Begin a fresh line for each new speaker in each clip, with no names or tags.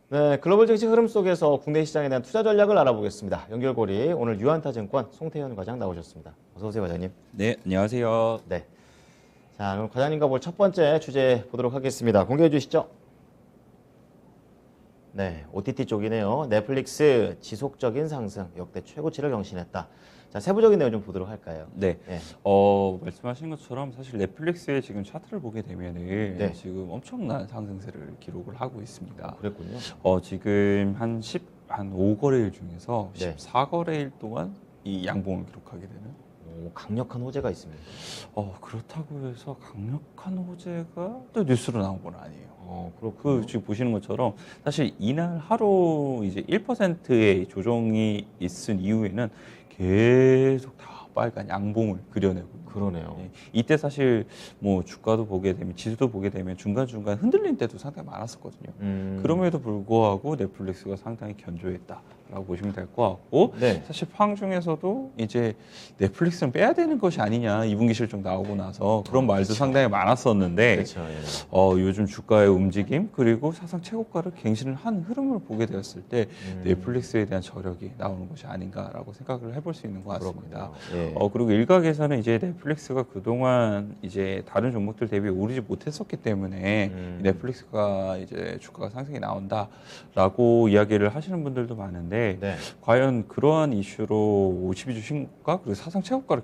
네, 글로벌 정치 흐름 속에서 국내 시장에 대한 투자 전략을 알아보겠습니다. 연결고리 오늘 유한타증권 송태현 과장 나오셨습니다. 어서 오세요, 과장님.
네, 안녕하세요.
네, 자 그럼 과장님과 볼 첫 번째 주제 보도록 하겠습니다. 공개해 주시죠. 네, OTT 쪽이네요. 넷플릭스 지속적인 상승, 역대 최고치를 경신했다. 자, 세부적인 내용 좀 보도록 할까요?
네,
네,
말씀하신 것처럼 사실 넷플릭스의 지금 차트를 보게 되면은
네.
지금 엄청난 상승세를 기록을 하고 있습니다.
그랬군요.
지금 한 5거래일 중에서
네.
14거래일 동안 이 양봉을 기록하게 되는.
강력한 호재가 있습니다.
그렇다고 해서 강력한 호재가 또 뉴스로 나온 건 아니에요.
그렇군요.
지금 보시는 것처럼 사실 이날 하루 이제 1%의 조정이 있은 이후에는 계속 다 빨간 양봉을 그려내고 있는
그러네요.
거예요. 이때 사실 뭐 주가도 보게 되면 지수도 보게 되면 중간중간 흔들린 때도 상당히 많았었거든요. 그럼에도 불구하고 넷플릭스가 상당히 견조했다라고 보시면 될 것 같고,
네.
사실 팡 중에서도 이제 넷플릭스는 빼야 되는 것이 아니냐 2분기 실적 나오고 나서 그런 말도
그렇죠.
상당히 많았었는데,
그렇죠. 예.
요즘 주가의 움직임 그리고 사상 최고가를 갱신을 한 흐름을 보게 되었을 때 넷플릭스에 대한 저력이 나오는 것이 아닌가라고 생각을 해볼 수 있는 것 같습니다.
그렇군요. 예.
그리고 일각에서는 이제 넷플릭스가 그동안 이제 다른 종목들 대비 오르지 못했었기 때문에 넷플릭스가 이제 주가가 상승이 나온다라고 이야기를 하시는 분들도 많은데,
네.
과연 그러한 이슈로 52주 신고가 그리고 사상 최고가를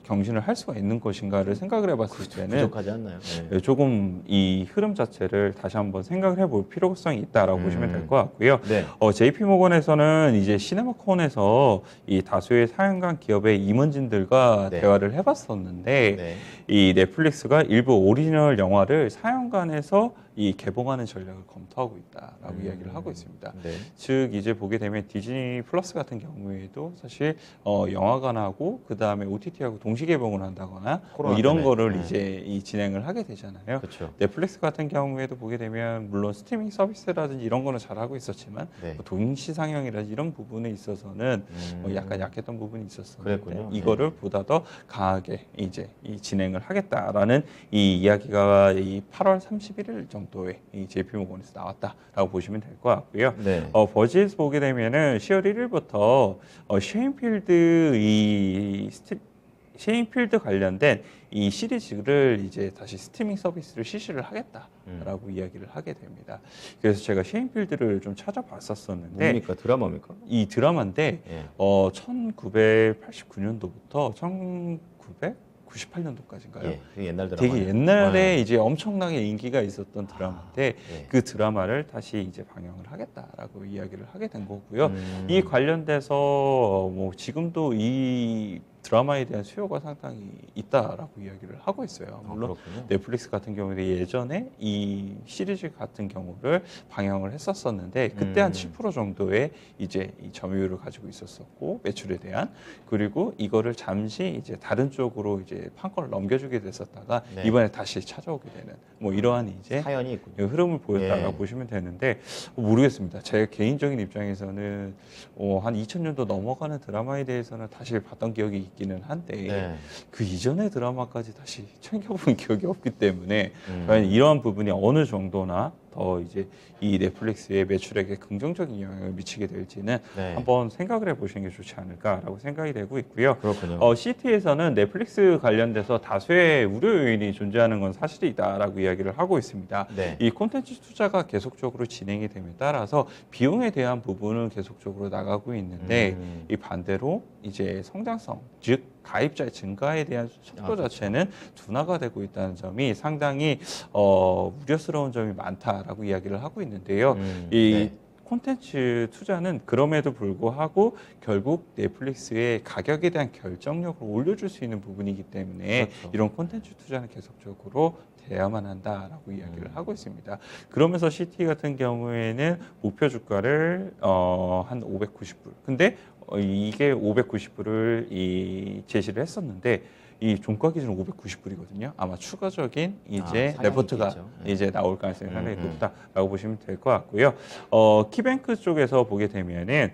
경신을 할 수가 있는 것인가를 생각을 해봤을 때는
부족하지 않나요? 예.
조금 이 흐름 자체를 다시 한번 생각을 해볼 필요성이 있다라고 보시면 될 것 같고요.
네.
JP모건에서는 이제 시네마콘에서 이 다수의 사양강 기업의 임원진들과
네.
대화를 해봤었는데,
네.
이 넷플릭스가 일부 오리지널 영화를 사양관에서 이 개봉하는 전략을 검토하고 있다라고 이야기를 하고 있습니다.
네.
즉 이제 보게 되면 디즈니 플러스 같은 경우에도 사실 영화관하고 그 다음에 OTT하고 동시 개봉을 한다거나
코로나
이런
때문에.
거를
네.
이제 이 진행을 하게 되잖아요.
그렇죠.
넷플릭스 같은 경우에도 보게 되면 물론 스트리밍 서비스라든지 이런 거는 잘하고 있었지만
네.
동시 상영이라든지 이런 부분에 있어서는 약간 약했던 부분이 있었었는데,
그랬군요.
이거를 보다 더 강하게 이제 이 진행을 하겠다라는 이 이야기가 이 8월 31일 정도에 이 JP모건에서 나왔다라고 보시면 될 것 같고요.
네.
버즈에서 보게 되면은 10월 1일부터 셰인필드 관련된 이 시리즈를 이제 다시 스트리밍 서비스를 실시를 하겠다라고 이야기를 하게 됩니다. 그래서 제가 셰인필드를 좀 찾아봤었었는데,
뭡니까? 드라마입니까?
이 드라마인데
예.
1989년도부터 1998년도까지인가요?
예. 되게 옛날 드라마.
되게 옛날에 이제 엄청나게 인기가 있었던 드라마인데,
예.
그 드라마를 다시 이제 방영을 하겠다라고 이야기를 하게 된 거고요. 이 관련돼서 뭐 지금도 이 드라마에 대한 수요가 상당히 있다라고 이야기를 하고 있어요. 물론
그렇군요.
넷플릭스 같은 경우에 예전에 이 시리즈 같은 경우를 방영을 했었었는데, 그때 한 7% 정도의 이제 이 점유율을 가지고 있었었고, 매출에 대한, 그리고 이거를 잠시 이제 다른 쪽으로 이제 판권을 넘겨주게 됐었다가
네.
이번에 다시 찾아오게 되는 뭐 이러한 이제
사연이 있군요.
흐름을 보였다라고
예.
보시면 되는데, 모르겠습니다. 제 개인적인 입장에서는 한 2000년도 넘어가는 드라마에 대해서는 다시 봤던 기억이 있기는 한데,
네.
그 이전의 드라마까지 다시 챙겨본 기억이 없기 때문에
음.
과연 이러한 부분이 어느 정도나 더 이제 이 넷플릭스의 매출액에 긍정적인 영향을 미치게 될지는
네.
한번 생각을 해보시는 게 좋지 않을까라고 생각이 되고 있고요.
그렇군요.
CT에서는 넷플릭스 관련돼서 다수의 우려 요인이 존재하는 건 사실이다라고 이야기를 하고 있습니다.
네.
이 콘텐츠 투자가 계속적으로 진행이 됨에 따라서 비용에 대한 부분은 계속적으로 나가고 있는데, 이 반대로 이제 성장성, 즉 가입자의 증가에 대한 속도
그렇죠.
자체는 둔화가 되고 있다는 점이 상당히 우려스러운 점이 많다라고 이야기를 하고 있는데요. 이
네.
콘텐츠 투자는 그럼에도 불구하고 결국 넷플릭스의 가격에 대한 결정력을 올려줄 수 있는 부분이기 때문에
그렇죠.
이런 콘텐츠 투자는 계속적으로 돼야만 한다라고 이야기를 하고 있습니다. 그러면서 CT 같은 경우에는 목표 주가를 한 590불. 근데 이게 590불을 제시를 했었는데, 이 종가 기준 590불이거든요. 아마 추가적인 이제
상향이
레포트가
있겠죠. 네.
이제 나올 가능성이 상당히
음.
높다라고 보시면 될 것 같고요. 키뱅크 쪽에서 보게 되면은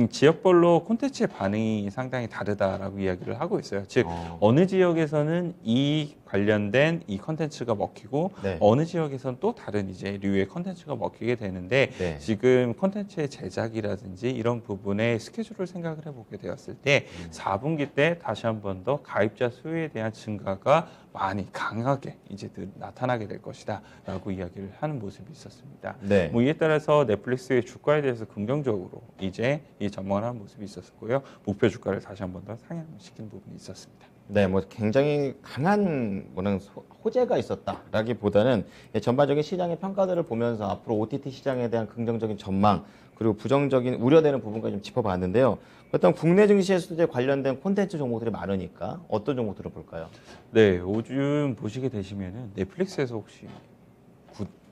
지역별로 콘텐츠의 반응이 상당히 다르다라고 이야기를 하고 있어요. 즉 어느 지역에서는 이 관련된 이 컨텐츠가 먹히고
네.
어느 지역에서는 또 다른 이제 류의 컨텐츠가 먹히게 되는데
네.
지금 컨텐츠의 제작이라든지 이런 부분의 스케줄을 생각을 해보게 되었을 때 4분기 때 다시 한 번 더 가입자 수에 대한 증가가 많이 강하게 이제 나타나게 될 것이다라고 이야기를 하는 모습이 있었습니다.
네.
뭐 이에 따라서 넷플릭스의 주가에 대해서 긍정적으로 이제 이 전망을 하는 모습이 있었고요. 목표 주가를 다시 한 번 더 상향시킨 부분이 있었습니다.
네, 뭐 굉장히 강한 뭐는 호재가 있었다라기보다는 전반적인 시장의 평가들을 보면서 앞으로 OTT 시장에 대한 긍정적인 전망 그리고 부정적인 우려되는 부분까지 좀 짚어봤는데요. 어떤 국내 증시에서도 이제 관련된 콘텐츠 종목들이 많으니까 어떤 종목들을 볼까요?
네, 요즘 보시게 되시면은 넷플릭스에서 혹시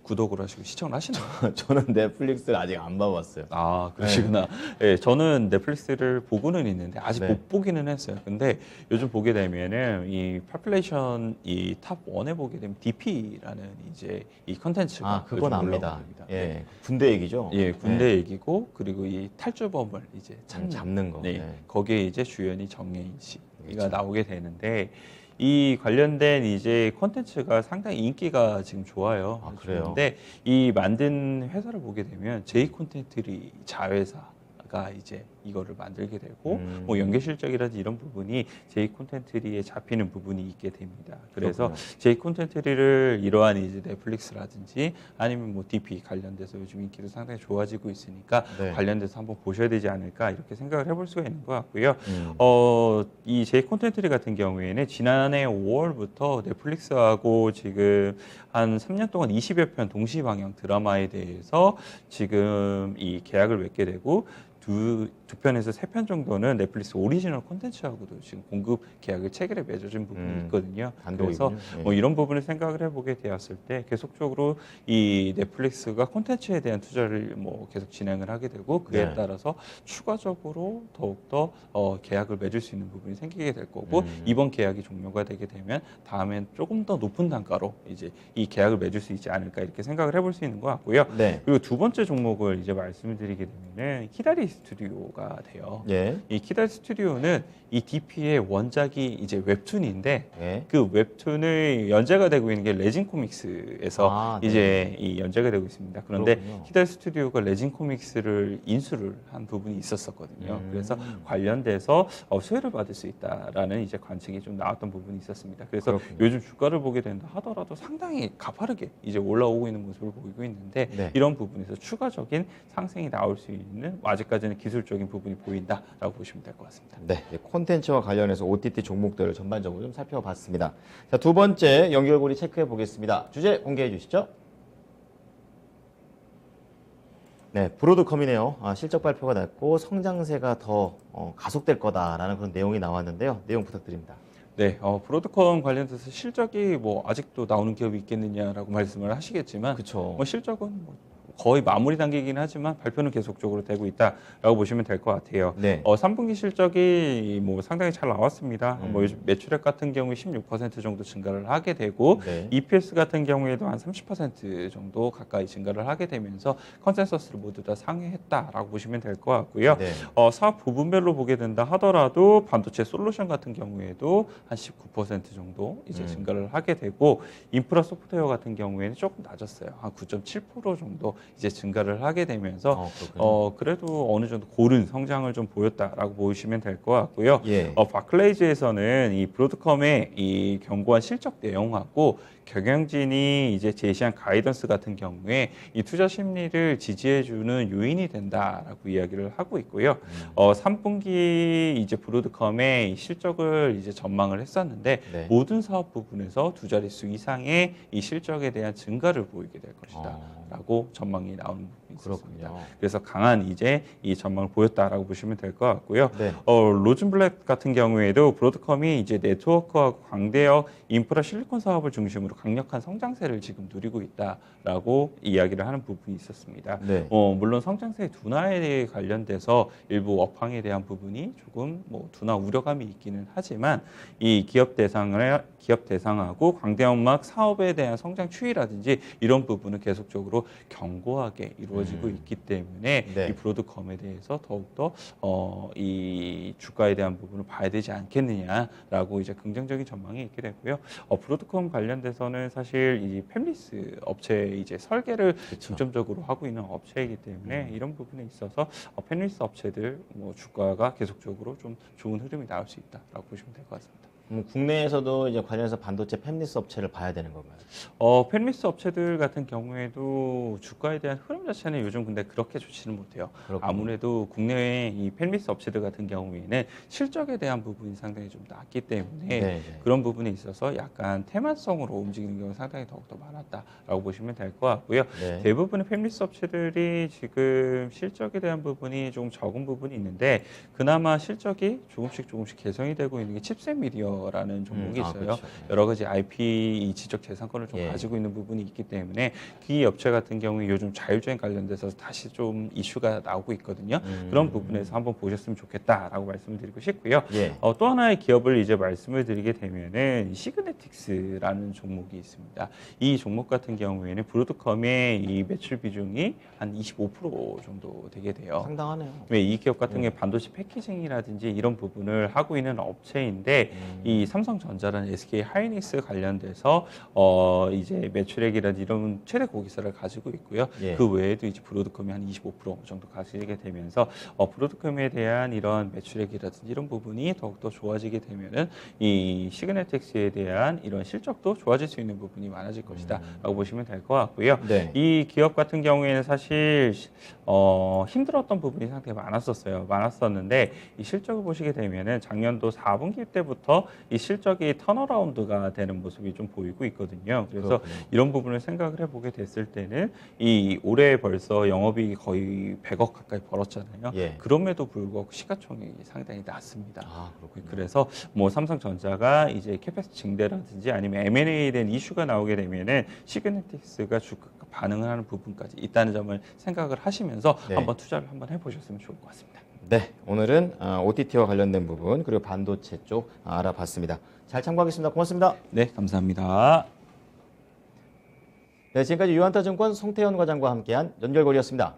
구독을 하시고 시청을 하시나요?
저는 넷플릭스를 아직 안 봐봤어요.
아, 그러시구나. 네, 저는 넷플릭스를 보고는 있는데 아직
네.
못 보기는 했어요. 근데 요즘 보게 되면은 이 파퓰레이션 이 탑 1에 보게 되면 DP라는 이제 이 컨텐츠가
그건
요즘
압니다.
올라옵니다.
예, 군대 얘기죠.
예, 군대
네.
얘기고 그리고 이 탈주범을 이제 찾는
잡는 거.
네,
네.
거기에 이제 주연이 정예인 씨가
그렇죠.
나오게 되는데 이 관련된 이제 콘텐츠가 상당히 인기가 지금 좋아요.
아, 그래요?
좋은데 이 만든 회사를 보게 되면 제이 콘텐츠리 자회사가 이제 이거를 만들게 되고 뭐 연계 실적이라든지 이런 부분이 제이 콘텐츠리에 잡히는 부분이 있게 됩니다. 그래서
그렇군요.
제이 콘텐츠리를 이러한 이제 넷플릭스라든지 아니면 뭐 DP 관련돼서 요즘 인기도 상당히 좋아지고 있으니까
네.
관련돼서 한번 보셔야 되지 않을까 이렇게 생각을 해볼 수가 있는 것 같고요.
음.
이 제이 콘텐츠리 같은 경우에는 지난해 5월부터 넷플릭스하고 지금 한 3년 동안 20여 편 동시 방영 드라마에 대해서 지금 이 계약을 맺게 되고 두 편에서 세 편 정도는 넷플릭스 오리지널 콘텐츠하고도 지금 공급 계약을 체결해 맺어진 부분이 있거든요. 그래서
단독이군요. 예.
뭐 이런 부분을 생각을 해보게 되었을 때 계속적으로 이 넷플릭스가 콘텐츠에 대한 투자를 뭐 계속 진행을 하게 되고 그에
네.
따라서 추가적으로 더욱더 계약을 맺을 수 있는 부분이 생기게 될 거고 이번 계약이 종료가 되게 되면 다음엔 조금 더 높은 단가로 이제 이 계약을 맺을 수 있지 않을까 이렇게 생각을 해볼 수 있는 것 같고요.
네.
그리고 두 번째 종목을 이제 말씀을 드리게 되면은 키다리 스튜디오가 돼요.
예.
이 키다리 스튜디오는 이 DP의 원작이 이제 웹툰인데
예.
그 웹툰의 연재가 되고 있는 게 레진 코믹스에서
네.
이제 이 연재가 되고 있습니다. 그런데
그렇군요.
키다리 스튜디오가 레진 코믹스를 인수를 한 부분이 있었었거든요. 그래서 관련돼서 수혜를 받을 수 있다라는 이제 관측이 좀 나왔던 부분이 있었습니다. 그래서
그렇군요.
요즘 주가를 보게 된다 하더라도 상당히 가파르게 이제 올라오고 있는 모습을 보이고 있는데
네.
이런 부분에서 추가적인 상승이 나올 수 있는 아직까지는 기술적인 부분이 보인다라고 보시면 될 것 같습니다.
네, 콘텐츠와 관련해서 OTT 종목들을 전반적으로 좀 살펴봤습니다. 자, 두 번째 연결고리 체크해 보겠습니다. 주제 공개해 주시죠. 네, 브로드컴이네요. 실적 발표가 났고 성장세가 더 가속될 거다라는 그런 내용이 나왔는데요. 내용 부탁드립니다.
네, 브로드컴 관련돼서 실적이 뭐 아직도 나오는 기업이 있겠느냐라고 말씀을 하시겠지만,
그렇죠.
뭐 실적은 뭐 거의 마무리 단계이긴 하지만 발표는 계속적으로 되고 있다라고 보시면 될 것 같아요.
네.
3분기 실적이 뭐 상당히 잘 나왔습니다. 뭐 요즘 매출액 같은 경우에 16% 정도 증가를 하게 되고
네.
EPS 같은 경우에도 한 30% 정도 가까이 증가를 하게 되면서 컨센서스를 모두 다 상회했다라고 보시면 될 것 같고요.
네.
사업 부분별로 보게 된다 하더라도 반도체 솔루션 같은 경우에도 한 19% 정도 이제 증가를 하게 되고 인프라 소프트웨어 같은 경우에는 조금 낮았어요. 한 9.7% 정도 이제 증가를 하게 되면서
그렇군요.
그래도 어느 정도 고른 성장을 좀 보였다라고 보시면 될 것 같고요.
예.
바클레이즈에서는 이 브로드컴의 이 견고한 실적 내용하고 경영진이 이제 제시한 가이던스 같은 경우에 이 투자 심리를 지지해주는 요인이 된다라고 이야기를 하고 있고요. 3분기 이제 브로드컴의 실적을 이제 전망을 했었는데
네.
모든 사업 부분에서 두 자릿수 이상의 이 실적에 대한 증가를 보이게 될 것이다라고 전망이 나오는 부분이 있었습니다.
그렇군요.
그래서 강한 이제 이 전망을 보였다라고 보시면 될 것 같고요.
네.
로즌블랙 같은 경우에도 브로드컴이 이제 네트워크하고 광대역 인프라 실리콘 사업을 중심으로 강력한 성장세를 지금 누리고 있다라고 이야기를 하는 부분이 있었습니다.
네.
물론 성장세 둔화에 관련돼서 일부 업황에 대한 부분이 조금 뭐 둔화 우려감이 있기는 하지만 이 기업 대상하고 광대연막 사업에 대한 성장 추이라든지 이런 부분은 계속적으로 견고하게 이루어지고 있기 때문에
네.
이 브로드컴에 대해서 더욱더 이 주가에 대한 부분을 봐야 되지 않겠느냐라고 이제 긍정적인 전망이 있게 되고요. 브로드컴 관련돼서는 사실 이 팹리스 업체 이제 설계를 중점적으로 하고 있는 업체이기 때문에 이런 부분에 있어서 팹리스 업체들 뭐 주가가 계속적으로 좀 좋은 흐름이 나올 수 있다라고 보시면 될 것 같습니다.
국내에서도 이제 관련해서 반도체 팹리스 업체를 봐야 되는 건가요?
팹리스 업체들 같은 경우에도 주가에 대한 흐름 자체는 요즘 근데 그렇게 좋지는 못해요.
그렇군요.
아무래도 국내의 이 팹리스 업체들 같은 경우에는 실적에 대한 부분이 상당히 좀 낮기 때문에
네.
그런 부분에 있어서 약간 테마성으로 움직이는 경우가 상당히 더욱더 많았다라고 보시면 될 것 같고요.
네.
대부분의 팹리스 업체들이 지금 실적에 대한 부분이 좀 적은 부분이 있는데 그나마 실적이 조금씩 개선이 되고 있는 게 칩셋 미디어라는 종목이 있어요.
그렇죠.
여러 가지 IP 이 지적 재산권을 좀
예.
가지고 있는 부분이 있기 때문에 그 업체 같은 경우에 요즘 자율주행 관련돼서 다시 좀 이슈가 나오고 있거든요. 그런 부분에서 한번 보셨으면 좋겠다라고 말씀을 드리고 싶고요.
예.
또 하나의 기업을 이제 말씀을 드리게 되면은 시그네틱스라는 종목이 있습니다. 이 종목 같은 경우에는 브로드컴의 이 매출 비중이 한 25% 정도 되게 돼요.
상당하네요.
이 기업 같은 경우에 반도체 패키징이라든지 이런 부분을 하고 있는 업체인데 이 삼성전자라는 SK 하이닉스 관련돼서 이제 매출액이라든지 이런 최대 고객사를 가지고 있고요.
예.
그 외에도 이제 브로드컴이 한 25% 정도 가지게 되면서 브로드컴에 대한 이런 매출액이라든지 이런 부분이 더욱더 좋아지게 되면은 이 시그네틱스에 대한 이런 실적도 좋아질 수 있는 부분이 많아질 것이다라고 보시면 될 것 같고요.
네.
이 기업 같은 경우에는 사실 힘들었던 부분이 상당히 많았었는데 이 실적을 보시게 되면은 작년도 4분기 때부터 이 실적이 턴어라운드가 되는 모습이 좀 보이고 있거든요. 그래서
그렇군요.
이런 부분을 생각을 해보게 됐을 때는 이 올해 벌써 영업이익이 거의 100억 가까이 벌었잖아요.
예.
그럼에도 불구하고 시가총액이 상당히 낮습니다.
그렇군요.
그래서 뭐 삼성전자가 이제 캐패시티 증대라든지 아니면 M&A에 대한 이슈가 나오게 되면은 시그네틱스가 주가가 반응을 하는 부분까지 있다는 점을 생각을 하시면서
네.
한번 투자를 한번 해보셨으면 좋을 것 같습니다.
네, 오늘은 OTT와 관련된 부분 그리고 반도체 쪽 알아봤습니다. 잘 참고하겠습니다. 고맙습니다.
네, 감사합니다.
네, 지금까지 유한타증권 송태현 과장과 함께한 연결고리였습니다.